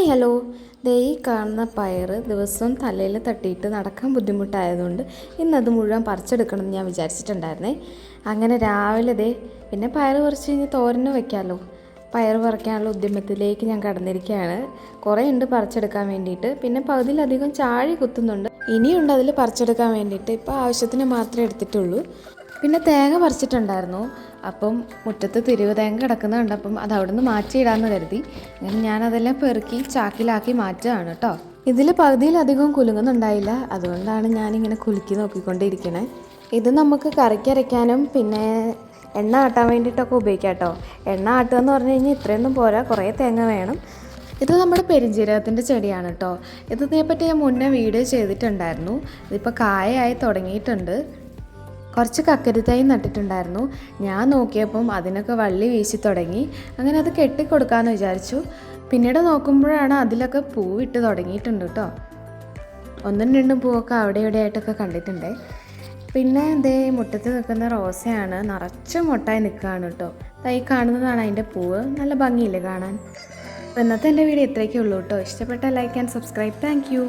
Hi hello. ദേ ഈ കാണുന്ന പയർ ദിവസവും തലയിൽ തട്ടിയിട്ട് നടക്കാൻ ബുദ്ധിമുട്ടായതുകൊണ്ട് ഇന്നത് മുഴുവൻ പറിച്ചെടുക്കണം എന്ന് ഞാൻ വിചാരിച്ചിട്ടുണ്ടായിരുന്നേ. അങ്ങനെ രാവിലെ പിന്നെ പയർ പറിച്ച് കഴിഞ്ഞ് തോരന് വെക്കാമല്ലോ. പയർ പറിക്കാനുള്ള ഉദ്യമത്തിലേക്ക് ഞാൻ കടന്നിരിക്കുകയാണ്. കുറേ ഉണ്ട് പറിച്ചെടുക്കാൻ വേണ്ടിയിട്ട്. പിന്നെ പകുതിയിലധികം ചാഴി കുത്തുന്നുണ്ട്. ഇനിയുണ്ട് അതിൽ പറിച്ചെടുക്കാൻ വേണ്ടിയിട്ട്. ഇപ്പോൾ ആവശ്യത്തിന് മാത്രമേ എടുത്തിട്ടുള്ളൂ. പിന്നെ തേങ്ങ പറിച്ചിട്ടുണ്ടായിരുന്നു. അപ്പം മുറ്റത്ത് തിരുവ് തേങ്ങ കിടക്കുന്നത് കണ്ടപ്പം അത് അവിടെ നിന്ന് മാറ്റിയിടാമെന്ന് കരുതി. അങ്ങനെ ഞാനതെല്ലാം പെറുക്കി ചാക്കിലാക്കി മാറ്റുകയാണ് കേട്ടോ. ഇതിൽ പകുതിയിലധികം കുലുങ്ങുന്നുണ്ടായില്ല, അതുകൊണ്ടാണ് ഞാനിങ്ങനെ കുലുക്കി നോക്കിക്കൊണ്ടിരിക്കണേ. ഇത് നമുക്ക് കറിക്കരയ്ക്കാനും പിന്നെ എണ്ണ ആട്ടാൻ വേണ്ടിയിട്ടൊക്കെ ഉപയോഗിക്കാം കേട്ടോ. എണ്ണ ആട്ടുക എന്ന് പറഞ്ഞു കഴിഞ്ഞാൽ ഇത്രയൊന്നും പോരാ, കുറേ തേങ്ങ വേണം. ഇത് നമ്മുടെ പെരുംജീരകത്തിൻ്റെ ചെടിയാണ് കേട്ടോ. ഇതിനെപ്പറ്റി ഞാൻ മുന്നേ വീഡിയോ ചെയ്തിട്ടുണ്ടായിരുന്നു. ഇതിപ്പോൾ കായയായി തുടങ്ങിയിട്ടുണ്ട്. കുറച്ച് കക്കരിത്തൈ നട്ടിട്ടുണ്ടായിരുന്നു. ഞാൻ നോക്കിയപ്പം അതിനൊക്കെ വള്ളി വീശി തുടങ്ങി. അങ്ങനെ അത് കെട്ടിക്കൊടുക്കാമെന്ന് വിചാരിച്ചു. പിന്നീട് നോക്കുമ്പോഴാണ് അതിലൊക്കെ പൂവിട്ട് തുടങ്ങിയിട്ടുണ്ട് കേട്ടോ. ഒന്നും രണ്ടും പൂവൊക്കെ അവിടെ ഇവിടെ ആയിട്ടൊക്കെ കണ്ടിട്ടുണ്ട്. പിന്നെ മുറ്റത്ത് നിൽക്കുന്ന റോസയാണ്, നിറച്ച് മുട്ടായി നിൽക്കുകയാണ് കേട്ടോ. തൈ കാണുന്നതാണ് അതിൻ്റെ പൂവ്. നല്ല ഭംഗിയില്ലേ കാണാൻ. അപ്പോൾ ഇന്നത്തെ എൻ്റെ വീഡിയോ ഇത്രയൊക്കെ ഉള്ളൂ കേട്ടോ. ഇഷ്ടപ്പെട്ട like and subscribe. Thank you.